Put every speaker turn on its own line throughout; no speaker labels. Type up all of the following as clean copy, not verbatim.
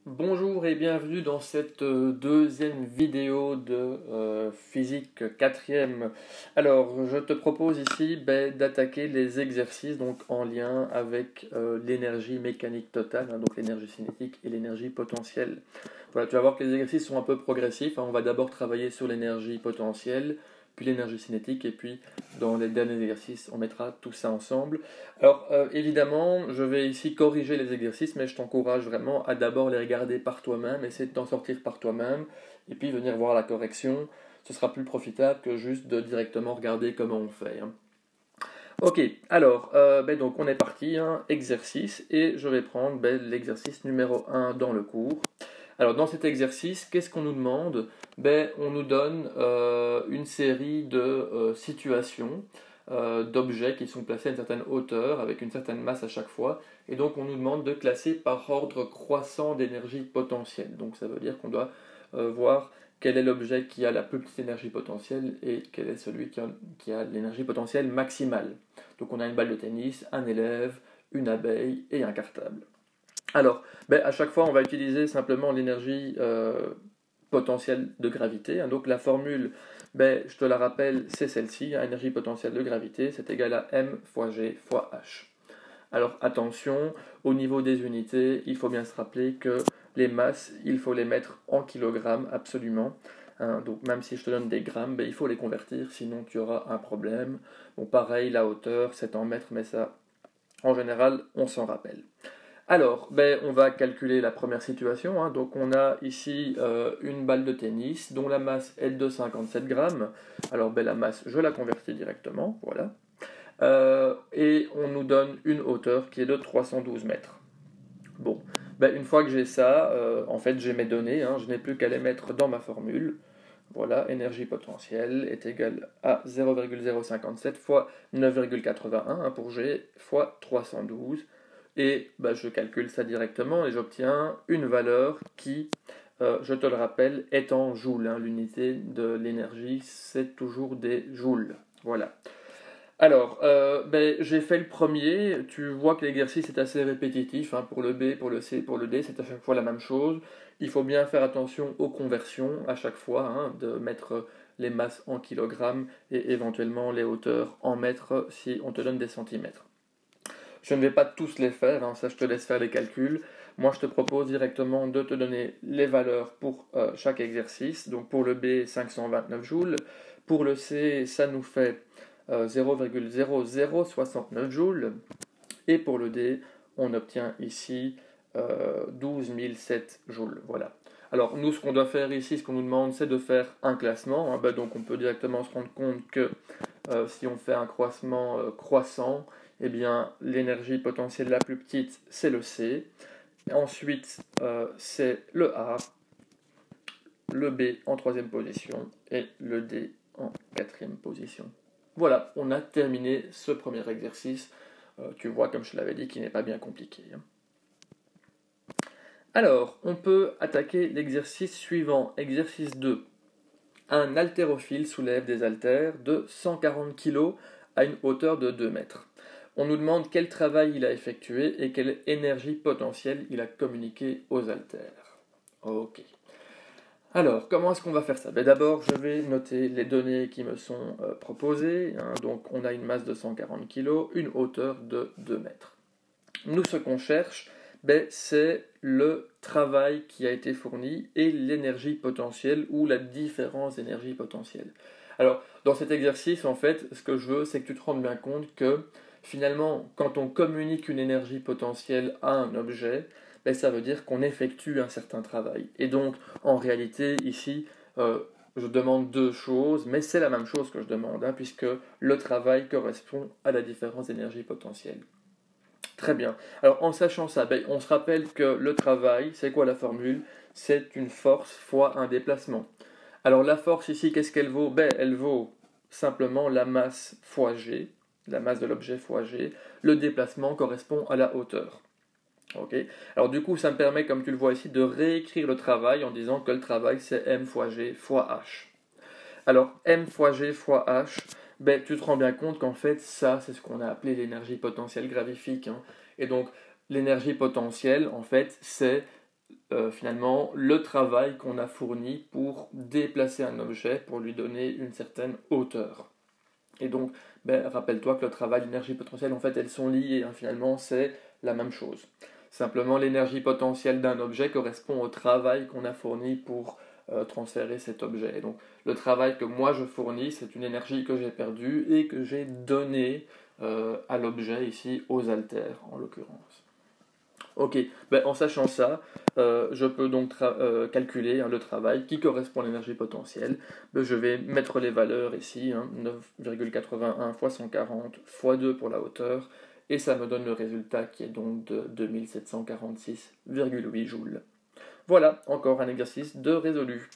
Bonjour et bienvenue dans cette deuxième vidéo de physique quatrième. Alors, je te propose ici d'attaquer les exercices donc en lien avec l'énergie mécanique totale, donc l'énergie cinétique et l'énergie potentielle. Voilà, tu vas voir que les exercices sont un peu progressifs, hein. On va d'abord travailler sur l'énergie potentielle, puis l'énergie cinétique, et puis dans les derniers exercices, on mettra tout ça ensemble. Alors, évidemment, je vais ici corriger les exercices, mais je t'encourage vraiment à d'abord les regarder par toi-même, essayer de t'en sortir par toi-même, et puis venir voir la correction. Ce sera plus profitable que juste de directement regarder comment on fait, hein. Ok, alors, donc on est parti, hein, exercice, et je vais prendre l'exercice numéro 1 dans le cours. Alors, dans cet exercice, qu'est-ce qu'on nous demande? On nous donne une série de situations, d'objets qui sont placés à une certaine hauteur, avec une certaine masse à chaque fois, et donc on nous demande de classer par ordre croissant d'énergie potentielle. Donc ça veut dire qu'on doit voir quel est l'objet qui a la plus petite énergie potentielle et quel est celui qui a l'énergie potentielle maximale. Donc on a une balle de tennis, un élève, une abeille et un cartable. Alors, à chaque fois, on va utiliser simplement l'énergie potentielle de gravité, hein. Donc la formule, je te la rappelle, c'est celle-ci, hein, énergie potentielle de gravité, c'est égal à m fois g fois h. Alors attention, au niveau des unités, il faut bien se rappeler que les masses, il faut les mettre en kilogrammes absolument, hein. Donc même si je te donne des grammes, il faut les convertir, sinon tu auras un problème. Bon, pareil, la hauteur, c'est en mètres, mais ça, en général, on s'en rappelle. Alors, on va calculer la première situation, hein. Donc on a ici une balle de tennis dont la masse est de 57 grammes. Alors la masse, je la convertis directement, voilà. Et on nous donne une hauteur qui est de 312 mètres. Bon, une fois que j'ai ça, en fait j'ai mes données, hein. Je n'ai plus qu'à les mettre dans ma formule. Voilà, énergie potentielle est égale à 0,057 fois 9,81, hein, pour G fois 312. Et je calcule ça directement et j'obtiens une valeur qui, je te le rappelle, est en joules, hein. L'unité de l'énergie, c'est toujours des joules. Voilà. Alors, j'ai fait le premier. Tu vois que l'exercice est assez répétitif, hein, pour le B, pour le C, pour le D, c'est à chaque fois la même chose. Il faut bien faire attention aux conversions à chaque fois, hein, de mettre les masses en kilogrammes et éventuellement les hauteurs en mètres si on te donne des centimètres. Je ne vais pas tous les faire, hein, ça je te laisse faire les calculs. Moi je te propose directement de te donner les valeurs pour chaque exercice. Donc pour le B, 529 joules. Pour le C, ça nous fait 0,0069 joules. Et pour le D, on obtient ici 12 007 joules. Voilà. Alors nous, ce qu'on doit faire ici, ce qu'on nous demande, c'est de faire un classement, hein. Donc on peut directement se rendre compte que si on fait un croissement croissant, eh bien l'énergie potentielle la plus petite, c'est le C. Ensuite, c'est le A, le B en troisième position et le D en quatrième position. Voilà, on a terminé ce premier exercice. Tu vois, comme je te l'avais dit, qu'il n'est pas bien compliqué, hein. Alors, on peut attaquer l'exercice suivant, exercice 2. Un haltérophile soulève des haltères de 140 kg à une hauteur de 2 mètres. On nous demande quel travail il a effectué et quelle énergie potentielle il a communiqué aux haltères. Ok. Alors, comment est-ce qu'on va faire ça? D'abord, je vais noter les données qui me sont proposées, hein. Donc, on a une masse de 140 kg, une hauteur de 2 mètres. Nous, ce qu'on cherche, c'est le travail qui a été fourni et l'énergie potentielle ou la différence d'énergie potentielle. Alors, dans cet exercice, en fait, ce que je veux, c'est que tu te rendes bien compte que finalement, quand on communique une énergie potentielle à un objet, ça veut dire qu'on effectue un certain travail. Et donc, en réalité, ici, je demande deux choses, mais c'est la même chose que je demande, hein, puisque le travail correspond à la différence d'énergie potentielle. Très bien. Alors en sachant ça, on se rappelle que le travail, c'est quoi la formule? C'est une force fois un déplacement. Alors la force ici, qu'est-ce qu'elle vaut? Elle vaut simplement la masse fois g, la masse de l'objet fois g. Le déplacement correspond à la hauteur. Ok. Alors du coup, ça me permet, comme tu le vois ici, de réécrire le travail en disant que le travail, c'est m fois g fois h. Alors m fois g fois h, tu te rends bien compte qu'en fait, ça, c'est ce qu'on a appelé l'énergie potentielle gravifique, hein. Et donc, l'énergie potentielle, en fait, c'est finalement le travail qu'on a fourni pour déplacer un objet, pour lui donner une certaine hauteur. Et donc, rappelle-toi que le travail, l'énergie potentielle, en fait, elles sont liées, hein. Finalement, c'est la même chose. Simplement, l'énergie potentielle d'un objet correspond au travail qu'on a fourni pour transférer cet objet. Et donc, le travail que moi je fournis, c'est une énergie que j'ai perdue et que j'ai donnée à l'objet, ici, aux haltères, en l'occurrence. Ok, en sachant ça, je peux donc calculer, hein, le travail qui correspond à l'énergie potentielle. Je vais mettre les valeurs ici, hein, 9,81 fois 140 fois 2 pour la hauteur, et ça me donne le résultat qui est donc de 2746,8 joules. Voilà, encore un exercice de résolu.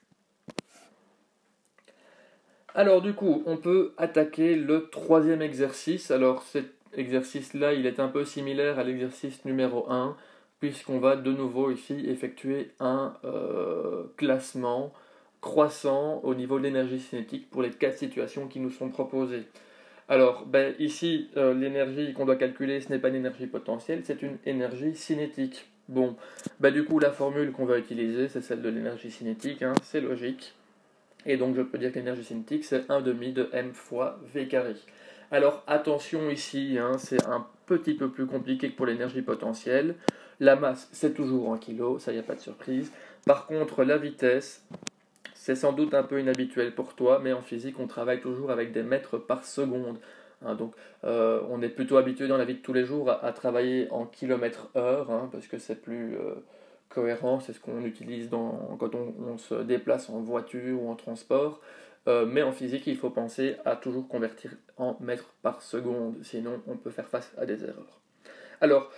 Alors du coup, on peut attaquer le troisième exercice. Alors cet exercice-là, il est un peu similaire à l'exercice numéro 1, puisqu'on va de nouveau ici effectuer un classement croissant au niveau de l'énergie cinétique pour les 4 situations qui nous sont proposées. Alors ici, l'énergie qu'on doit calculer, ce n'est pas une énergie potentielle, c'est une énergie cinétique. Bon, du coup, la formule qu'on va utiliser, c'est celle de l'énergie cinétique, hein, c'est logique. Et donc je peux dire que l'énergie cinétique c'est 1 demi de m fois v carré. Alors attention ici, hein, c'est un petit peu plus compliqué que pour l'énergie potentielle. La masse c'est toujours en kilos, ça y a pas de surprise. Par contre la vitesse, c'est sans doute un peu inhabituel pour toi, mais en physique on travaille toujours avec des mètres par seconde. Hein, donc on est plutôt habitué dans la vie de tous les jours à travailler en kilomètres heure, hein, parce que c'est plus cohérent, c'est ce qu'on utilise quand on se déplace en voiture ou en transport. Mais en physique, il faut penser à toujours convertir en mètres par seconde, sinon on peut faire face à des erreurs. Alors,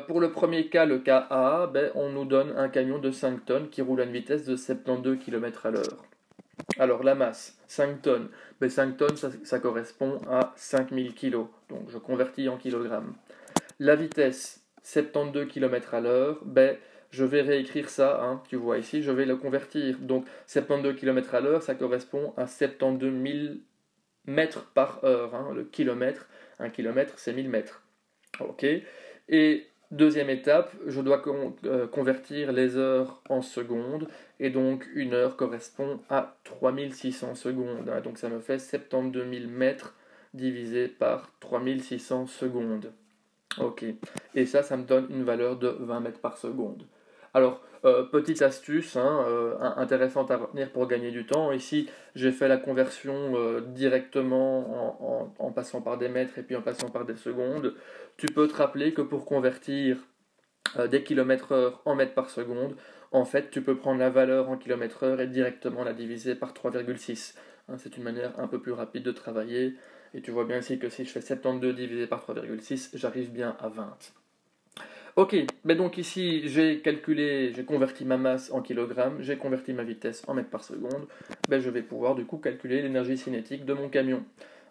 pour le premier cas, le cas A, on nous donne un camion de 5 tonnes qui roule à une vitesse de 72 km à l'heure. Alors, la masse, 5 tonnes. 5 tonnes, ça correspond à 5000 kg. Donc, je convertis en kilogrammes. La vitesse, 72 km à l'heure, je vais réécrire ça, hein, tu vois ici, je vais le convertir. Donc 72 km à l'heure, ça correspond à 72 000 mètres par heure. Hein, le kilomètre, un kilomètre, c'est 1000 mètres. Ok. Et deuxième étape, je dois convertir les heures en secondes. Et donc une heure correspond à 3600 secondes. Hein, donc ça me fait 72 000 mètres divisé par 3600 secondes. Ok, et ça me donne une valeur de 20 mètres par seconde. Alors, petite astuce, hein, intéressante à retenir pour gagner du temps. Ici, j'ai fait la conversion directement en passant par des mètres et puis en passant par des secondes. Tu peux te rappeler que pour convertir des kilomètres heure en mètres par seconde, en fait, tu peux prendre la valeur en kilomètres heure et directement la diviser par 3,6. Hein, c'est une manière un peu plus rapide de travailler. Et tu vois bien ici que si je fais 72 divisé par 3,6, j'arrive bien à 20. Ok, donc ici j'ai converti ma masse en kilogrammes, j'ai converti ma vitesse en mètres par seconde. Je vais pouvoir du coup calculer l'énergie cinétique de mon camion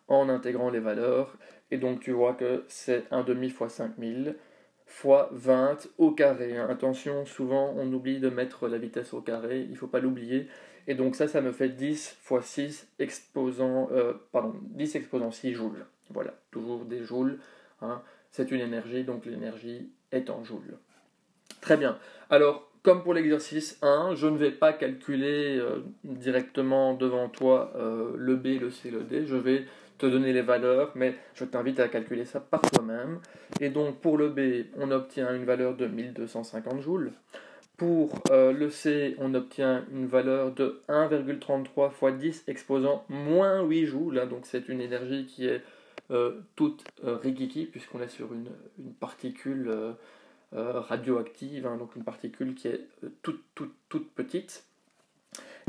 en intégrant les valeurs. Et donc tu vois que c'est 1 demi fois 5000 fois 20 au carré. Hein. Attention, souvent on oublie de mettre la vitesse au carré, il ne faut pas l'oublier. Et donc ça me fait 10 fois 6 10 exposant 6 joules. Voilà, toujours des joules. Hein. C'est une énergie, donc l'énergie est en joules. Très bien. Alors, comme pour l'exercice 1, je ne vais pas calculer directement devant toi le B, le C, le D. Je vais te donner les valeurs, mais je t'invite à calculer ça par toi-même. Et donc, pour le B, on obtient une valeur de 1250 joules. Pour le C, on obtient une valeur de 1,33 fois 10 exposant moins 8 joules. Hein, donc, c'est une énergie qui est toute rikiki, puisqu'on est sur une particule radioactive, hein, donc une particule qui est toute petite.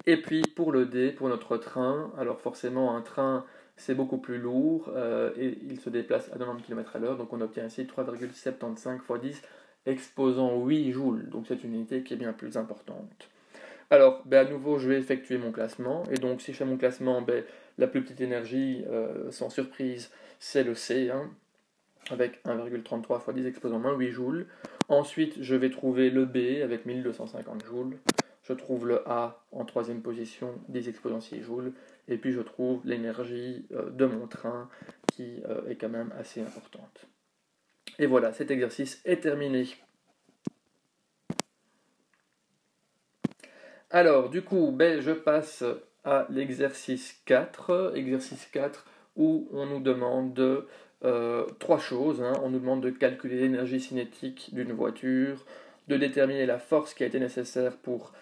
Et puis pour le D, pour notre train, alors forcément un train c'est beaucoup plus lourd et il se déplace à 90 km à l'heure, donc on obtient ici 3,75 fois 10 exposant 8 joules, donc c'est une unité qui est bien plus importante. Alors, à nouveau, je vais effectuer mon classement, et donc si je fais mon classement, la plus petite énergie, sans surprise, c'est le C, hein, avec 1,33 fois 10 exposant moins 8 joules. Ensuite, je vais trouver le B avec 1250 joules. Je trouve le A en troisième position, 10 exposant 6 joules. Et puis je trouve l'énergie de mon train qui est quand même assez importante. Et voilà, cet exercice est terminé. Alors, du coup, ben, je passe à l'exercice 4. Exercice 4 où on nous demande trois choses, hein. On nous demande de calculer l'énergie cinétique d'une voiture, de déterminer la force qui a été nécessaire pour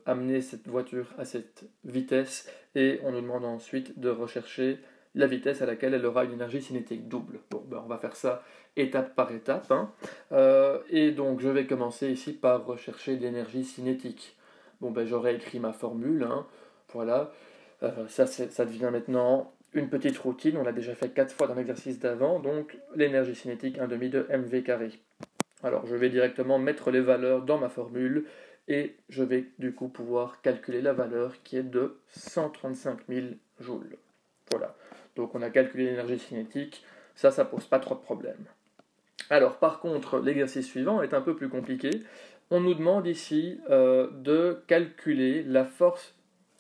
amener cette voiture à cette vitesse, et on nous demande ensuite de rechercher la vitesse à laquelle elle aura une énergie cinétique double. Bon, ben, on va faire ça étape par étape, hein. Et donc, je vais commencer ici par rechercher l'énergie cinétique. Bon, ben, j'aurais écrit ma formule, hein. Voilà. Ça devient maintenant une petite routine. On l'a déjà fait 4 fois dans l'exercice d'avant. Donc, l'énergie cinétique 1 demi de mv carré. Alors, je vais directement mettre les valeurs dans ma formule et je vais du coup pouvoir calculer la valeur qui est de 135 000 joules. Voilà. Donc, on a calculé l'énergie cinétique. Ça pose pas trop de problèmes. Alors, par contre, l'exercice suivant est un peu plus compliqué. On nous demande ici de calculer la force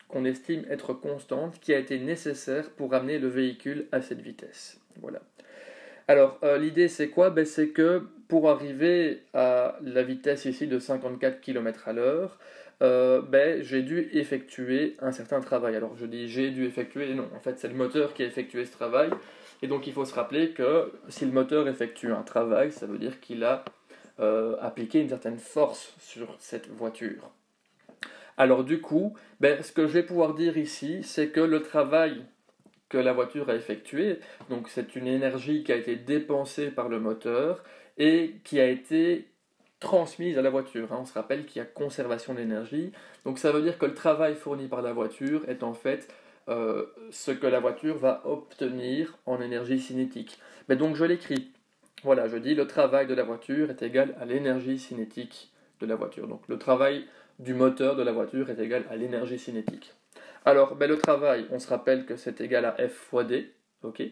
qu'on estime être constante qui a été nécessaire pour amener le véhicule à cette vitesse. Voilà. Alors, l'idée c'est quoi? Ben, c'est que pour arriver à la vitesse ici de 54 km à l'heure, ben, j'ai dû effectuer un certain travail. Alors, je dis j'ai dû effectuer, non, en fait c'est le moteur qui a effectué ce travail. Et donc, il faut se rappeler que si le moteur effectue un travail, ça veut dire qu'il a appliqué une certaine force sur cette voiture. Alors du coup, ben, ce que je vais pouvoir dire ici, c'est que le travail que la voiture a effectué, donc c'est une énergie qui a été dépensée par le moteur et qui a été transmise à la voiture, hein. On se rappelle qu'il y a conservation d'énergie, donc ça veut dire que le travail fourni par la voiture est en fait ce que la voiture va obtenir en énergie cinétique. Mais donc je l'écris. Voilà, je dis le travail de la voiture est égal à l'énergie cinétique de la voiture. Donc le travail du moteur de la voiture est égal à l'énergie cinétique. Alors, ben, le travail, on se rappelle que c'est égal à F fois D. Ok.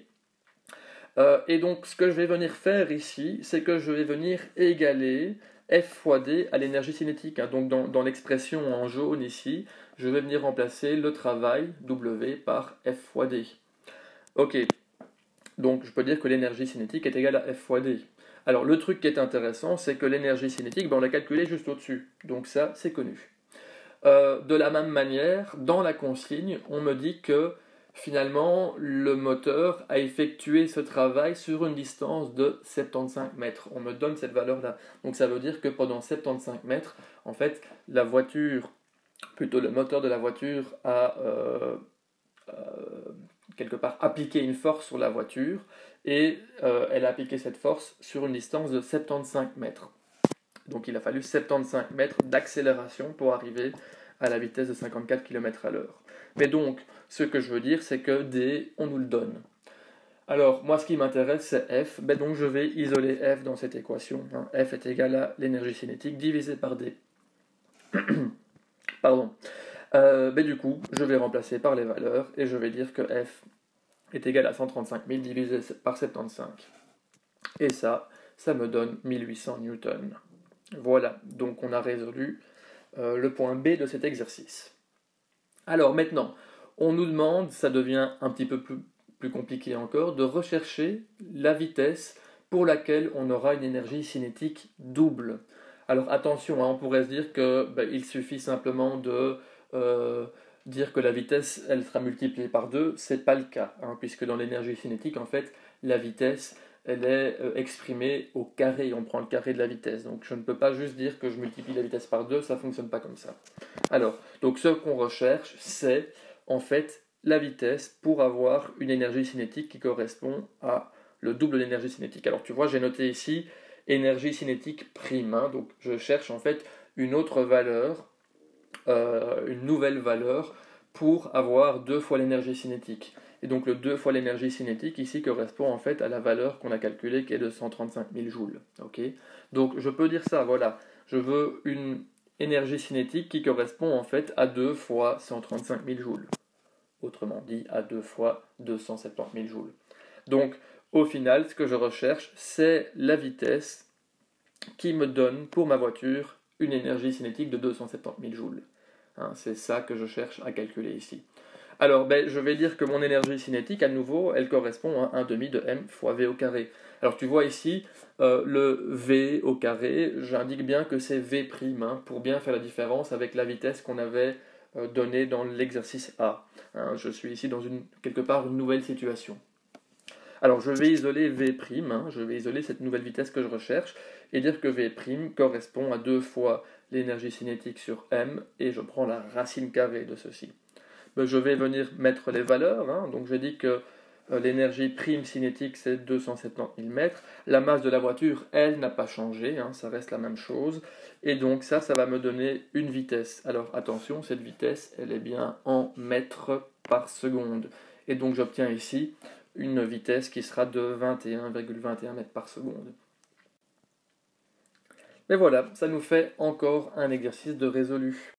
Et donc, ce que je vais venir faire ici, c'est que je vais venir égaler F fois D à l'énergie cinétique, hein. Donc, dans l'expression en jaune ici, je vais venir remplacer le travail W par F fois D. Ok. Donc, je peux dire que l'énergie cinétique est égale à F fois D. Alors, le truc qui est intéressant, c'est que l'énergie cinétique, ben, on l'a calculée juste au-dessus. Donc, ça, c'est connu. De la même manière, dans la consigne, on me dit que finalement, le moteur a effectué ce travail sur une distance de 75 mètres. On me donne cette valeur-là. Donc ça veut dire que pendant 75 mètres, en fait, la voiture, plutôt le moteur de la voiture, a quelque part appliqué une force sur la voiture et elle a appliqué cette force sur une distance de 75 mètres. Donc il a fallu 75 mètres d'accélération pour arriver à la vitesse de 54 km à l'heure. Mais donc, ce que je veux dire, c'est que D, on nous le donne. Alors, moi, ce qui m'intéresse, c'est F. Ben, donc, je vais isoler F dans cette équation, hein. F est égal à l'énergie cinétique divisée par D. Pardon. Ben, du coup, je vais remplacer par les valeurs et je vais dire que F est égal à 135 000 divisé par 75. Et ça me donne 1800 newtons. Voilà, donc on a résolu le point B de cet exercice. Alors maintenant, on nous demande, ça devient un petit peu plus compliqué encore, de rechercher la vitesse pour laquelle on aura une énergie cinétique double. Alors attention, hein, on pourrait se dire qu'il suffit simplement de dire que la vitesse elle sera multipliée par 2, c'est pas le cas, hein, puisque dans l'énergie cinétique, en fait, la vitesse elle est exprimée au carré, on prend le carré de la vitesse. Donc je ne peux pas juste dire que je multiplie la vitesse par 2, ça ne fonctionne pas comme ça. Alors, donc ce qu'on recherche, c'est en fait la vitesse pour avoir une énergie cinétique qui correspond à le double de l'énergie cinétique. Alors tu vois, j'ai noté ici énergie cinétique prime, hein, donc je cherche en fait une autre valeur, une nouvelle valeur pour avoir 2 fois l'énergie cinétique. Et donc le 2 fois l'énergie cinétique ici correspond en fait à la valeur qu'on a calculée qui est de 135 000 joules. Okay, donc je peux dire ça, voilà, je veux une énergie cinétique qui correspond en fait à 2 fois 135 000 joules. Autrement dit, à 2 fois 270 000 joules. Donc au final, ce que je recherche, c'est la vitesse qui me donne pour ma voiture une énergie cinétique de 270 000 joules. Hein, c'est ça que je cherche à calculer ici. Alors, ben, je vais dire que mon énergie cinétique, à nouveau, elle correspond à 1 demi de m fois v au carré. Alors tu vois ici, le V au carré, j'indique bien que c'est V', hein, pour bien faire la différence avec la vitesse qu'on avait donnée dans l'exercice A. Hein, je suis ici dans quelque part une nouvelle situation. Alors je vais isoler V', hein, je vais isoler cette nouvelle vitesse que je recherche, et dire que V' correspond à 2 fois l'énergie cinétique sur m, et je prends la racine carrée de ceci. Je vais venir mettre les valeurs, hein, donc je dis que l'énergie prime cinétique c'est 270 000 mètres, la masse de la voiture, elle, n'a pas changé, hein, ça reste la même chose, et donc ça va me donner une vitesse. Alors attention, cette vitesse, elle est bien en mètres par seconde, et donc j'obtiens ici une vitesse qui sera de 21,21 mètres par seconde. Et voilà, ça nous fait encore un exercice de résolu.